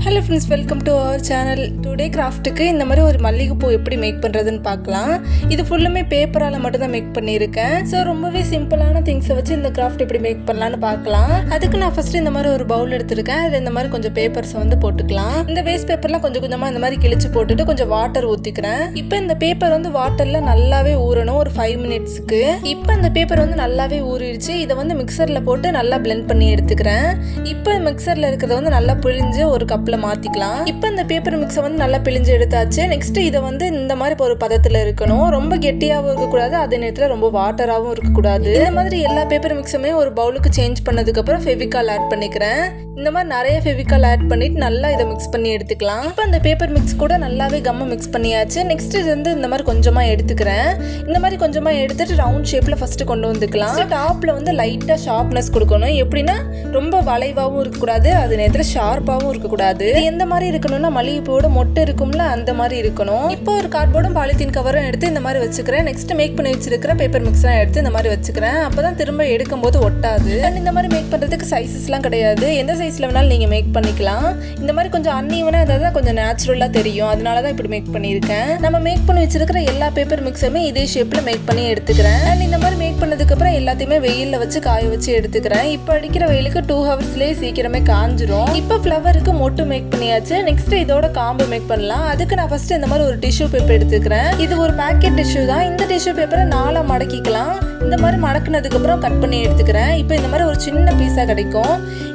Hello friends, welcome to our channel. Today craftக்கு இந்த மாதிரி ஒரு மல்லிகை பூ எப்படி மேக் பண்றதுன்னு பார்க்கலாம். இது ஃபுல்லுமே பேப்பரால மட்டும் தான் மேக் பண்ணியிருக்கேன். சோ ரொம்பவே சிம்பிளான திங்ஸை வச்சு இந்த கிராஃப்ட் எப்படி மேக் பண்ணலாம்னு பார்க்கலாம். அதுக்கு நான் ஃபர்ஸ்ட் இந்த மாதிரி ஒரு பவுல் எடுத்துருக்கேன். அதுல இந்த மாதிரி கொஞ்சம் பேப்பர்ஸ் வந்து போட்டுக்கலாம். இந்த வேஸ்ட் பேப்பர்லாம் கொஞ்சம் கொஞ்சமா இந்த மாதிரி கிழிச்சு போட்டுட்டு கொஞ்சம் வாட்டர் ஊத்திக்கிறேன். இப்போ இந்த பேப்பர் வந்து வாட்டர்ல நல்லாவே ஊறணும் ஒரு 5 மினிட்ஸ்க்கு. இப்போ இந்த பேப்பர் வந்து நல்லாவே ஊறிடுச்சு. இதை வந்து மிக்சர்ல போட்டு நல்லா பிளெண்ட் பண்ணி எடுத்துக்கிறேன். இப்போ மிக்சர்ல இருக்கிறத வந்து நல்லா பிழிஞ்சு ஒரு கப்ல மாத்திக்கலாம். இப்போ இந்த பேப்பர் மிக்ஸை வந்து நல்லா பிழிஞ்சு எடுத்தாச்சு. நெக்ஸ்ட் இதை வந்து இந்த மாதிரி ஒரு பதத்துல இருக்கணும். ரொம்ப கெட்டியாகவும் இருக்கக்கூடாது, அதே நேரத்தில் ரொம்ப வாட்டராகவும் இருக்கக்கூடாது. இந்த மாதிரி எல்லா பேப்பர் மிக்ஸுமே ஒரு பவுலுக்கு சேஞ்ச் பண்ணதுக்கு அப்புறம் ஃபெவிகால் ஆட் பண்ணிக்கிறேன். இந்த மாதிரி நிறைய ஃபெவிகால் ஆட் பண்ணிட்டு நல்லா இதை மிக்ஸ் பண்ணி எடுத்துக்கலாம். இப்போ இந்த பேப்பர் மிக்ஸ் கூட நல்லாவே கம்ம மிக்ஸ் பண்ணியாச்சு. நெக்ஸ்ட் இது வந்து இந்த மாதிரி கொஞ்சமா எடுத்துக்கிறேன். இந்த மாதிரி கொஞ்சமா எடுத்துட்டு ரவுண்ட் ஷேப்ல ஃபர்ஸ்ட் கொண்டு வந்துக்கலாம். டாப்ல வந்து லைட்டா ஷார்ப்னஸ் கொடுக்கணும். எப்படின்னா ரொம்ப வளைவாகவும் இருக்கக்கூடாது, அதே நேரத்தில் ஷார்ப்பாகவும் இருக்கக்கூடாது. எந்த மாதிரி இருக்கணும்னா மல்லிகைப்பூவோட மொட்டை இருக்கும்ல அந்த மாதிரி இருக்கணும். இப்போ ஒரு கார்ட்போர்டும் பாலித்தீன் கவரும் எடுத்து இந்த மாதிரி வச்சுக்கிறேன். நெக்ஸ்ட் மேக் பண்ணி வச்சிருக்கிற பேப்பர் மிக்ஸ்லாம் எடுத்து இந்த மாதிரி வச்சுக்கிறேன். அப்பதான் திரும்ப எடுக்கும் போது ஒட்டாது. அண்ட் இந்த மாதிரி மேக் பண்றதுக்கு சைஸஸ்லாம் கிடையாது, எந்த சைஸ்ல வேணாலும் நீங்க மேக் பண்ணிக்கலாம். இந்த மாதிரி கொஞ்சம் அன்ஈவனா இருந்தா கொஞ்சம் நேச்சுரலா தெரியும், அதனாலதான் இப்படி மேக் பண்ணியிருக்கேன். நம்ம மேக் பண்ணி வச்சிருக்கிற எல்லா பேப்பர் மிக்ஸுமே இதே ஷேப்ல மேக் பண்ணி எடுத்துக்கிறேன். அண்ட் இந்த மாதிரி மேக் பண்ணதுக்கு அப்புறம் எல்லாத்தையுமே வெயில்ல வச்சு காய வச்சு எடுத்துக்கிறேன். இப்போ அடிக்கிற வெயிலுக்கு 2 ஹவர்ஸ்லயே சீக்கிரமே காஞ்சிரும். இப்போ ஃப்ளவருக்கு மொட்டு மேக் பண்ணியாச்சு. நெக்ஸ்ட் இதோட காம்பு மேக் பண்ணலாம். அதுக்கு நான் ஃபர்ஸ்ட் இந்த மாதிரி ஒரு டிஷ்யூ பேப்பர் எடுத்துக்கிறேன். இது ஒரு பேக்கெட் டிஷ்யூ தான். இந்த டிஷ்யூ பேப்பரை 4 மடக்கிக்கலாம். இந்த மாதிரி மடக்குனதுக்கு அப்புறம் கட் பண்ணி எடுத்துக்கிறேன். இப்போ இந்த மாதிரி ஒரு சின்ன பீஸா கிடைக்கும்.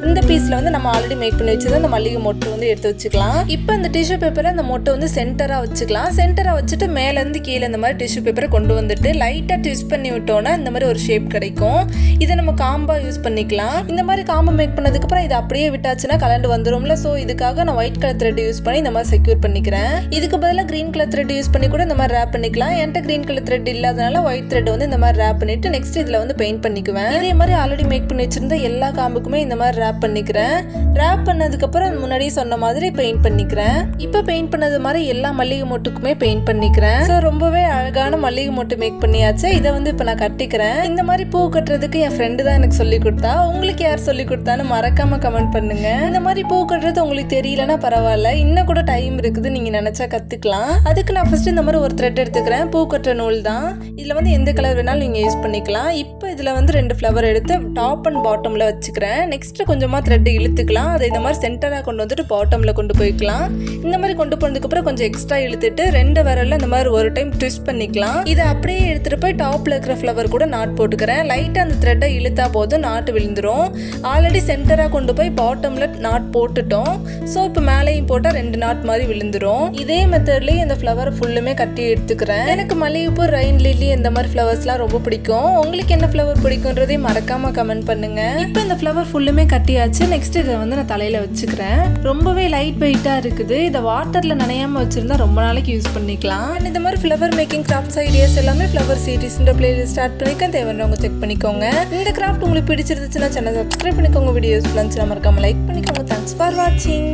இந்த பீஸ்ல வந்து நம்ம ஆல்ரெடி மேக் பண்ணி வச்சது அந்த மல்லிகை மொட்டு வந்து எடுத்து வச்சுக்கலாம். இப்போ இந்த டிஷ்யூ பேப்பரை அந்த மொட்டை வந்து சென்டரா வச்சுக்கலாம். சென்டரா வச்சுட்டு மேல இருந்து கீழே இந்த மாதிரி டிஷ்யூ பேப்பரை கொண்டு வந்துட்டு லைட்டா ட்விஸ்ட் பண்ணி விட்டோம்னா இந்த மாதிரி ஒரு ஷேப் கிடைக்கும். இதை நம்ம காம்பா யூஸ் பண்ணிக்கலாம். இந்த மாதிரி காம்பா மேக் பண்ணதுக்கு அப்புறம் இதை அப்படியே விட்டாச்சுன்னா கலண்டு வந்துரும்ல. சோ இதுக்காக நான் ஒயிட் கலர் த்ரெட் யூஸ் பண்ணி இந்த மாதிரி செக்யூர் பண்ணிக்கிறேன். இதுக்கு பதிலாக கிரீன் கலர் த்ரெட் யூஸ் பண்ணி கூட இந்த மாதிரி ரேப் பண்ணிக்கலாம். என்கிட்ட கிரீன் கலர் த்ரெட் இல்லாதனால ஒயிட் த்ரெட் வந்து இந்த மாதிரி ரேப் பண்ணிட்டு நெக்ஸ்ட் இதுல வந்து பெயிண்ட் பண்ணிக்குவேன். இதே மாதிரி ஆல்ரெடி மேக் பண்ணி வச்சிருந்த எல்லா காம்புக்குமே இந்த மாதிரி ரேப் பண்ணிக்கிறேன். ரேப் பண்ணதுக்கு அப்புறம் முன்னாடியே சொன்ன மாதிரி பெயிண்ட் பண்ணிக்கிறேன். இப்போ பெயிண்ட் பண்ணது மாதிரி எல்லா மல்லிகை மொட்டுக்குமே பெயிண்ட் பண்ணிக்கிறேன். ஸோ ரொம்பவே அழகான மல்லிகை மொட்டு மேக் பண்ணியாச்சு. இதை வந்து இப்போ நான் கட்டிக்கிறேன். இந்த மாதிரி பூ கட்டுறதுக்கு என் ஃப்ரெண்டு தான் எனக்கு சொல்லி கொடுத்தா. உங்களுக்கு யார் சொல்லி கொடுத்தான்னு மறக்காம கமெண்ட் பண்ணுங்க. இந்த மாதிரி பூ கட்டுறது உங்களுக்கு தெரியலன்னா பரவாயில்ல, இன்னும் கூட டைம் இருக்குது, நீங்க நினைச்சா கத்துக்கலாம். அதுக்கு நான் ஃபர்ஸ்ட் இந்த மாதிரி ஒரு த்ரெட் எடுத்துக்கிறேன். பூ கட்டுற நூல் தான். இதுல வந்து எந்த கலர் வேணாலும் நீங்க யூஸ் பண்ணிக்கலாம். இப்போ இதுல வந்து 2 ஃப்ளவர் எடுத்து டாப் அண்ட் பாட்டம்ல வச்சுக்கிறேன். நெக்ஸ்ட் கொஞ்சமா த்ரெட் இழுத்துக்கலாம். அதை இந்த மாதிரி சென்டரா கொண்டு வந்துட்டு பாட்டம்ல கொண்டு போய்க்கலாம். இந்த மாதிரி கொண்டு போனதுக்கு அப்புறம் கொஞ்சம் எக்ஸ்ட்ரா இழுத்துட்டு 2 விரல்ல இந்த மாதிரி ஒரு டைம் ட்விஸ்ட் பண்ணிக்கலாம். இதை அப்படியே எடுத்துட்டு போய் டாப்ல இருக்கிற ஃப்ளவர் கூட நாட் போட்டுக்கிறேன். லைட்டா அந்த த்ரெட்டை இழுத்தா போதும் நாட்டு விழுந்துரும். ஆல்ரெடி சென்டரா கொண்டு போய் பாட்டம்ல நாட் போட்டுட்டோம். ஸோ இப்போ மேலேயும் போட்டால் 2 நாட் மாதிரி விழுந்துரும். இதே மெத்தட்லேயே இந்த ஃப்ளவர் ஃபுல்லுமே கட்டி எடுத்துக்கிறேன். எனக்கு மல்லிகைப்பூ, ரெயின் லில்லி இந்த மாதிரி ஃப்ளவர்ஸ்லாம் ரொம்ப பிடிக்கும். உங்களுக்கு என்ன ஃப்ளவர் பிடிக்கும்ன்றதையும் மறக்காம கமெண்ட் பண்ணுங்க. இப்போ இந்த ஃப்ளவர் ஃபுல்லுமே கட்டியாச்சு. நெக்ஸ்ட் இதை வந்து நான் தலையில வச்சுக்கிறேன். ரொம்பவே லைட் வெயிட்டா இருக்குது. இதை வாட்டர்ல நனையாம வச்சிருந்தா ரொம்ப நாளைக்கு யூஸ் பண்ணிக்கலாம். இந்த மாதிரி ஃப்ளவர் மேக்கிங் கிராஃப்ட்ஸ் ஐடியாஸ் எல்லாமே ஃப்ளவர் சீரிஸ்ன்ற பிளேலிஸ்ட் ஸ்டார்ட் பண்ணிக்க, தேவையானவங்க செக் பண்ணிக்கோங்க. இந்த கிராஃப்ட் உங்களுக்கு பிடிச்சிருந்துச்சுன்னா சேனல் சப்ஸ்கிரைப் பண்ணிக்கோங்க. வீடியோஸ் மறக்காம லைக் பண்ணிக்கோங்க. தேங்க்ஸ் ஃபார் வாட்சிங்.